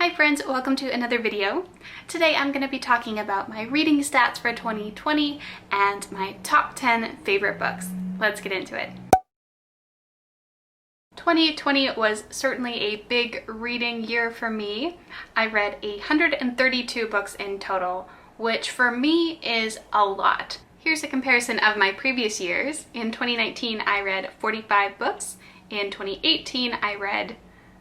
Hi friends, welcome to another video. Today I'm going to be talking about my reading stats for 2020 and my top 10 favorite books. Let's get into it. 2020 was certainly a big reading year for me. I read 132 books in total, which for me is a lot. Here's a comparison of my previous years. In 2019 I read 45 books. In 2018 I read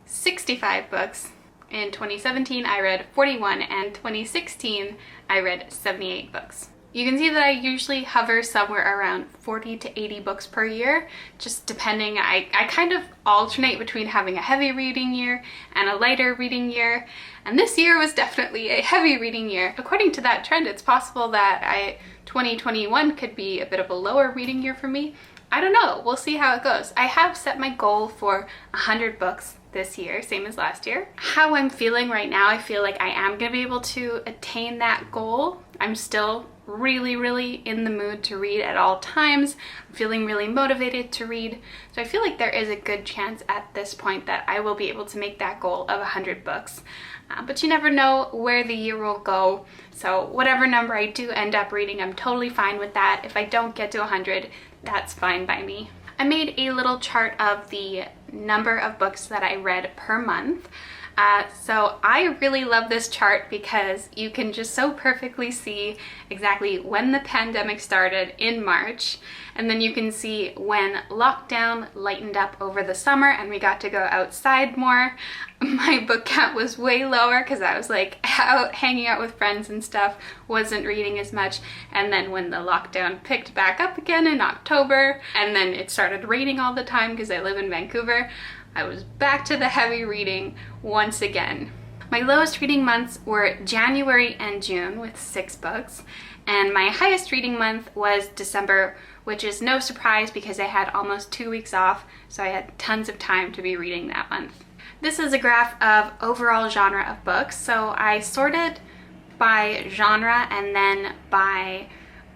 65 books. In 2017, I read 41, and 2016, I read 78 books. You can see that I usually hover somewhere around 40 to 80 books per year, just depending. I kind of alternate between having a heavy reading year and a lighter reading year, and this year was definitely a heavy reading year. According to that trend, it's possible that 2021 could be a bit of a lower reading year for me. I don't know, we'll see how it goes. I have set my goal for 100 books this year, same as last year. How I'm feeling right now, I feel like I am going to be able to attain that goal. I'm still really in the mood to read at all times. I'm feeling really motivated to read. So I feel like there is a good chance at this point that I will be able to make that goal of 100 books. But you never know where the year will go. So whatever number I do end up reading, I'm totally fine with that. If I don't get to 100, that's fine by me. I made a little chart of the number of books that I read per month. So I really love this chart because you can just so perfectly see exactly when the pandemic started in March, and then you can see when lockdown lightened up over the summer and we got to go outside more. My book count was way lower because I was like out hanging out with friends and stuff, wasn't reading as much. And then when the lockdown picked back up again in October, and then it started raining all the time because I live in Vancouver, I was back to the heavy reading once again. My lowest reading months were January and June with 6 books, and my highest reading month was December, which is no surprise because I had almost 2 weeks off, so I had tons of time to be reading that month. This is a graph of overall genre of books, so I sorted by genre and then by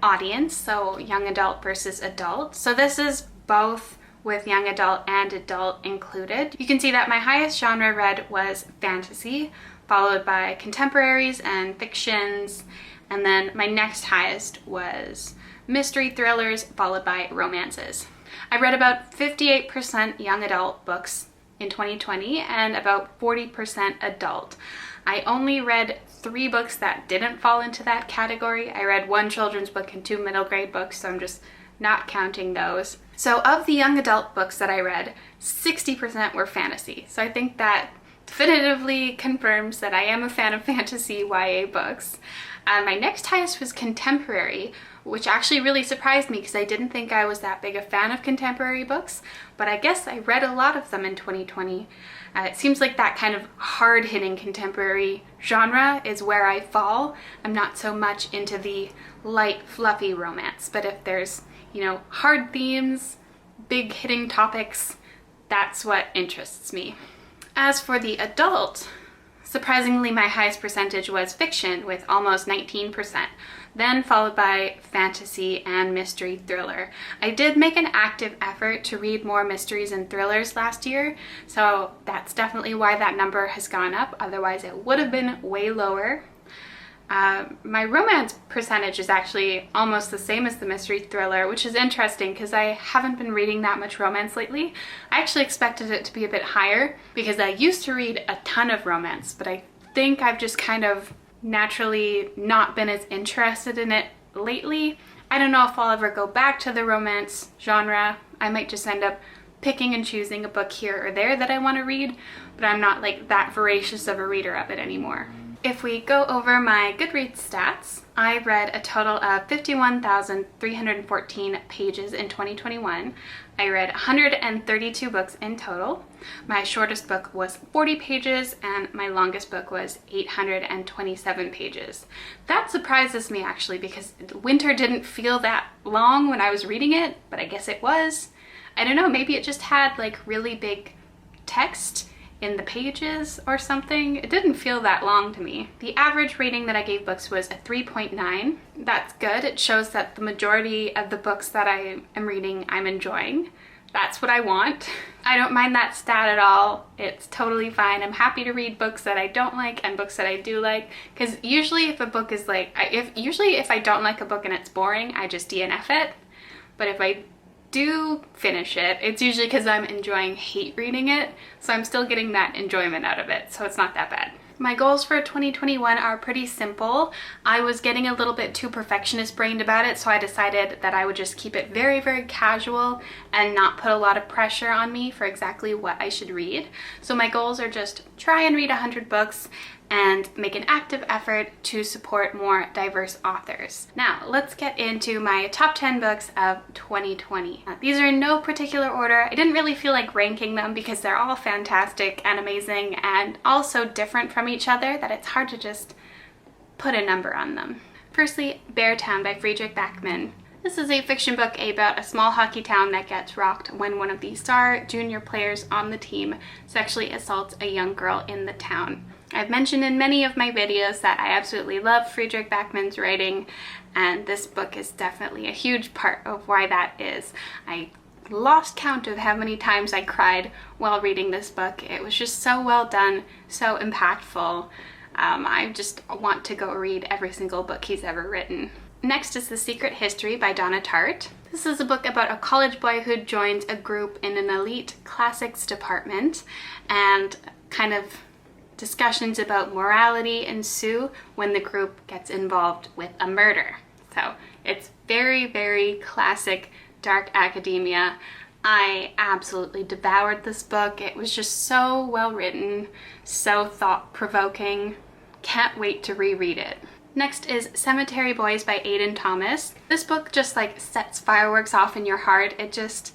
audience, so young adult versus adult. So this is both with young adult and adult included. You can see that my highest genre read was fantasy, followed by contemporaries and fictions, and then my next highest was mystery thrillers, followed by romances. I read about 58% young adult books in 2020 and about 40% adult. I only read 3 books that didn't fall into that category. I read 1 children's book and 2 middle grade books, so I'm just not counting those. So of the young adult books that I read, 60% were fantasy. So I think that definitively confirms that I am a fan of fantasy YA books. My next highest was contemporary, which actually really surprised me because I didn't think I was that big a fan of contemporary books, but I guess I read a lot of them in 2020. It seems like that kind of hard-hitting contemporary genre is where I fall. I'm not so much into the light, fluffy romance, but if there's, hard themes, big hitting topics, that's what interests me. As for the adult, surprisingly my highest percentage was fiction with almost 19%, then followed by fantasy and mystery thriller. I did make an active effort to read more mysteries and thrillers last year, so that's definitely why that number has gone up, otherwise it would have been way lower. My romance percentage is actually almost the same as the mystery thriller, which is interesting because I haven't been reading that much romance lately. I actually expected it to be a bit higher because I used to read a ton of romance, but I think I've just kind of naturally not been as interested in it lately. I don't know if I'll ever go back to the romance genre. I might just end up picking and choosing a book here or there that I want to read, but I'm not like that voracious of a reader of it anymore. If we go over my Goodreads stats, I read a total of 51,314 pages in 2021. I read 132 books in total. My shortest book was 40 pages and my longest book was 827 pages. That surprises me actually because winter didn't feel that long when I was reading it, but I guess it was. I don't know, maybe it just had like really big text in the pages or something. It didn't feel that long to me. The average rating that I gave books was a 3.9. That's good. It shows that the majority of the books that I am reading I'm enjoying. that's what I want. I don't mind that stat at all. It's totally fine. I'm happy to read books that I don't like and books that I do like, because usually if a book is like, if I don't like a book and it's boring, I just DNF it. But if I do finish it, it's usually because I'm enjoying hate reading it, so I'm still getting that enjoyment out of it, so it's not that bad. My goals for 2021 are pretty simple. I was getting a little bit too perfectionist brained about it, so I decided that I would just keep it very, very casual and not put a lot of pressure on me for exactly what I should read. So my goals are just try and read 100 books and make an active effort to support more diverse authors. Now, let's get into my top 10 books of 2020. These are in no particular order. I didn't really feel like ranking them because they're all fantastic and amazing and all so different from each other that it's hard to just put a number on them. Firstly, Beartown by Fredrik Backman. This is a fiction book about a small hockey town that gets rocked when one of the star junior players on the team sexually assaults a young girl in the town. I've mentioned in many of my videos that I absolutely love Fredrik Backman's writing, and this book is definitely a huge part of why that is. I lost count of how many times I cried while reading this book. It was just so well done, so impactful. I just want to go read every single book he's ever written. Next is The Secret History by Donna Tartt. This is a book about a college boy who joins a group in an elite classics department, and kind of discussions about morality ensue when the group gets involved with a murder. So it's very, very classic dark academia. I absolutely devoured this book. It was just so well written, so thought-provoking. Can't wait to reread it. Next is Cemetery Boys by Aiden Thomas. This book just like sets fireworks off in your heart. It just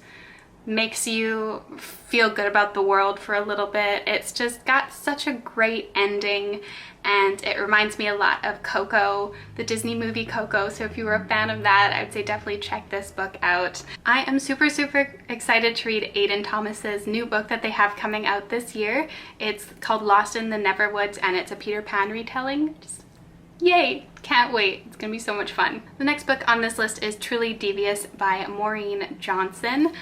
makes you feel good about the world for a little bit. It's just got such a great ending, and it reminds me a lot of Coco, the Disney movie Coco. So if you were a fan of that, I would say definitely check this book out. I am super, super excited to read Aiden Thomas's new book that they have coming out this year. It's called Lost in the Neverwoods, and it's a Peter Pan retelling. Just yay! Can't wait. It's gonna be so much fun. The next book on this list is Truly Devious by Maureen Johnson.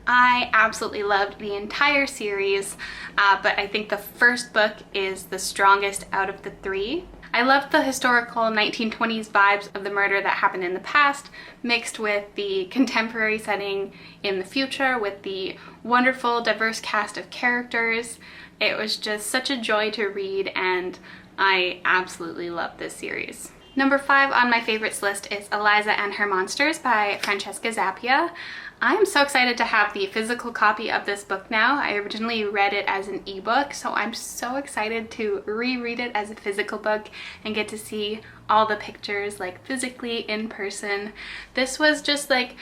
I absolutely loved the entire series, but I think the first book is the strongest out of the three. I loved the historical 1920s vibes of the murder that happened in the past, mixed with the contemporary setting in the future with the wonderful, diverse cast of characters. It was just such a joy to read, and I absolutely love this series. Number 5 on my favorites list is Eliza and Her Monsters by Francesca Zappia. I am so excited to have the physical copy of this book now. I originally read it as an ebook, so I'm so excited to reread it as a physical book and get to see all the pictures like physically in person. This was just like,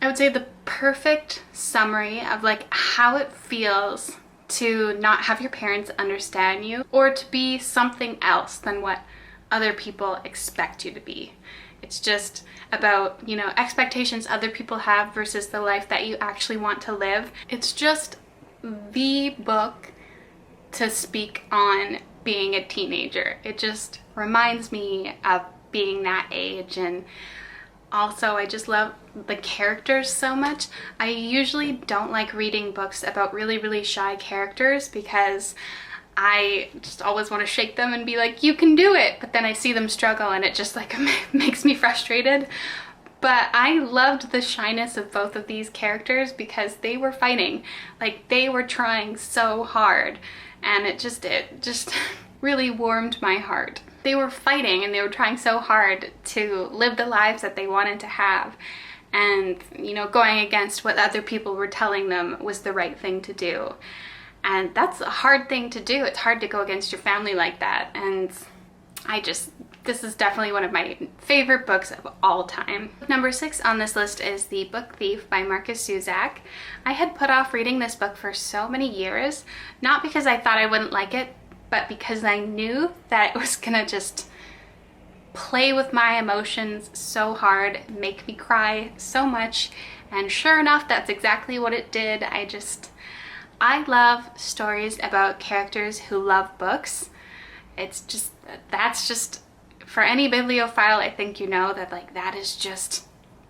I would say, the perfect summary of like how it feels to not have your parents understand you or to be something else than what other people expect you to be. It's just about, you know, expectations other people have versus the life that you actually want to live. It's just the book to speak on being a teenager. It just reminds me of being that age, and also I just love the characters so much. I usually don't like reading books about really, really shy characters because I just always want to shake them and be like, you can do it, but then I see them struggle and it just like makes me frustrated. But I loved the shyness of both of these characters because they were fighting, like they were trying so hard, and it just really warmed my heart. They were fighting and they were trying so hard to live the lives that they wanted to have, and, you know, going against what other people were telling them was the right thing to do. And that's a hard thing to do. It's hard to go against your family like that. And this is definitely one of my favorite books of all time. Number 6 on this list is The Book Thief by Markus Zusak. I had put off reading this book for so many years, not because I thought I wouldn't like it, but because I knew that it was gonna just play with my emotions so hard, make me cry so much. And sure enough, that's exactly what it did. I love stories about characters who love books. That's just, for any bibliophile, I think you know that like that is just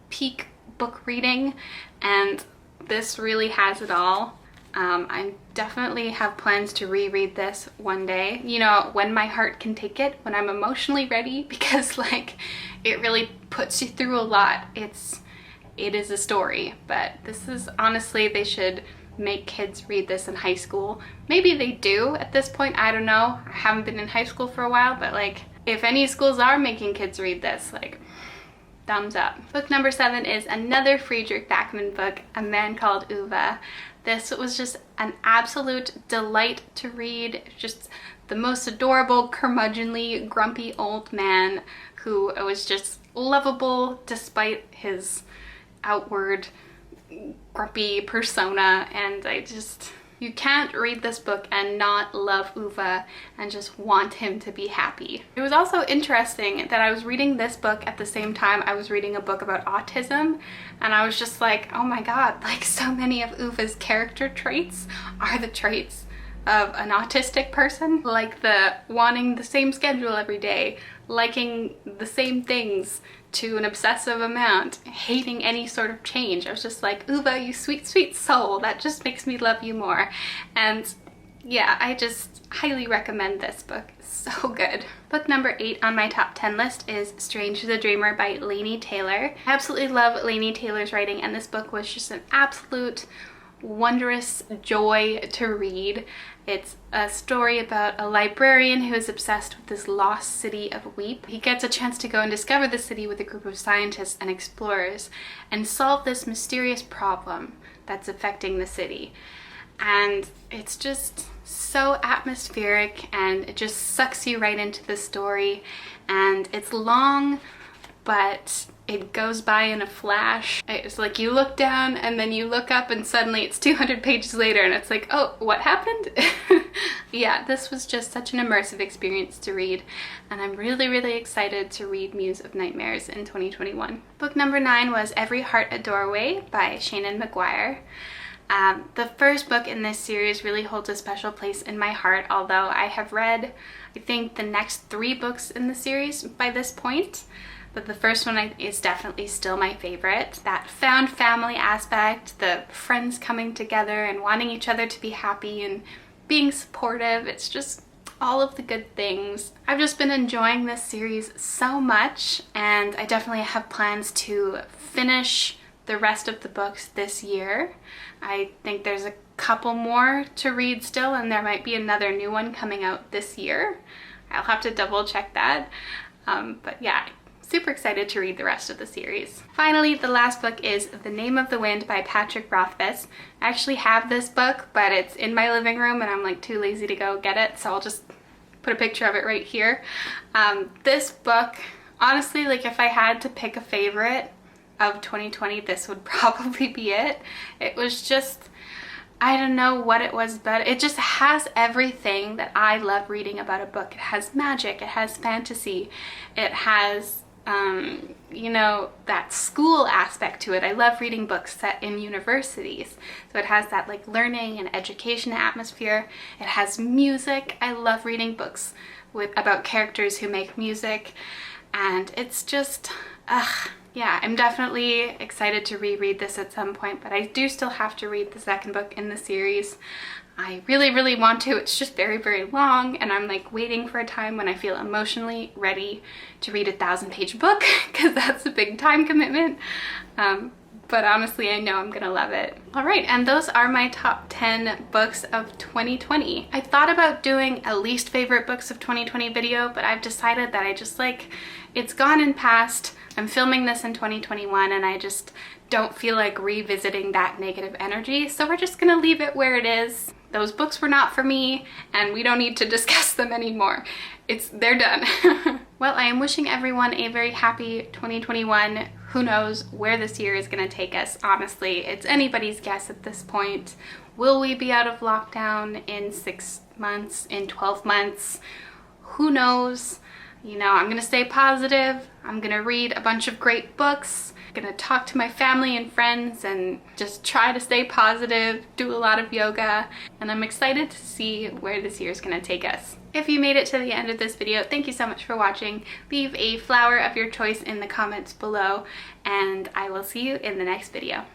peak book reading. And this really has it all. I definitely have plans to reread this one day, you know, when my heart can take it, when I'm emotionally ready, because like it really puts you through a lot. It is a story, but this is honestly, they should make kids read this in high school. Maybe they do at this point, I don't know. I haven't been in high school for a while, but like if any schools are making kids read this, like thumbs up. Book number 7 is another Friedrich Backman book, A Man Called Ove. This was just an absolute delight to read. Just the most adorable, curmudgeonly, grumpy old man who was just lovable despite his outward grumpy persona. And you can't read this book and not love Ove and just want him to be happy. It was also interesting that I was reading this book at the same time I was reading a book about autism, and I was just like, oh my god, like so many of Ove's character traits are the traits of an autistic person, like the wanting the same schedule every day, liking the same things to an obsessive amount, hating any sort of change. I was just like, Ove, you sweet, sweet soul, that just makes me love you more. And yeah, I just highly recommend this book. It's so good. Book number 8 on my top 10 list is Strange the Dreamer by Laini Taylor. I absolutely love Laini Taylor's writing, and this book was just an absolute wondrous joy to read. It's a story about a librarian who is obsessed with this lost city of Weep. He gets a chance to go and discover the city with a group of scientists and explorers and solve this mysterious problem that's affecting the city. And it's just so atmospheric, and it just sucks you right into the story. And it's long, but it goes by in a flash. It's like you look down and then you look up and suddenly it's 200 pages later and it's like, oh, what happened? Yeah, this was just such an immersive experience to read, and I'm really, really excited to read Muse of Nightmares in 2021. Book number 9 was Every Heart a Doorway by Shannon McGuire. The first book in this series really holds a special place in my heart, although I have read, I think, the next 3 books in the series by this point. But the first one is definitely still my favorite. That found family aspect, the friends coming together and wanting each other to be happy and being supportive, it's just all of the good things. I've just been enjoying this series so much, and I definitely have plans to finish the rest of the books this year. I think there's a couple more to read still, and there might be another new one coming out this year. I'll have to double check that. But yeah, super excited to read the rest of the series. Finally, the last book is The Name of the Wind by Patrick Rothfuss. I actually have this book, but it's in my living room and I'm like too lazy to go get it, so I'll just put a picture of it right here. This book, honestly, like if I had to pick a favorite of 2020, this would probably be it. It was just, I don't know what it was, but it just has everything that I love reading about a book. It has magic, it has fantasy, it has you know, that school aspect to it. I love reading books set in universities. So it has that like learning and education atmosphere. It has music. I love reading books about characters who make music. And it's just, yeah, I'm definitely excited to reread this at some point, but I do still have to read the second book in the series. I really, really want to. It's just very, very long, and I'm like waiting for a time when I feel emotionally ready to read a 1,000-page book, because that's a big time commitment. But honestly, I know I'm gonna love it. All right, and those are my top 10 books of 2020. I thought about doing a least favorite books of 2020 video, but I've decided that I just like, it's gone and past. I'm filming this in 2021, and I just don't feel like revisiting that negative energy, so we're just gonna leave it where it is. Those books were not for me, and we don't need to discuss them anymore. They're done. Well, I am wishing everyone a very happy 2021. Who knows where this year is gonna take us, honestly. It's anybody's guess at this point. Will we be out of lockdown in 6 months, in 12 months? Who knows? You know, I'm gonna stay positive. I'm gonna read a bunch of great books. I'm gonna talk to my family and friends and just try to stay positive, do a lot of yoga, and I'm excited to see where this year is gonna take us. If you made it to the end of this video, thank you so much for watching. Leave a flower of your choice in the comments below, and I will see you in the next video.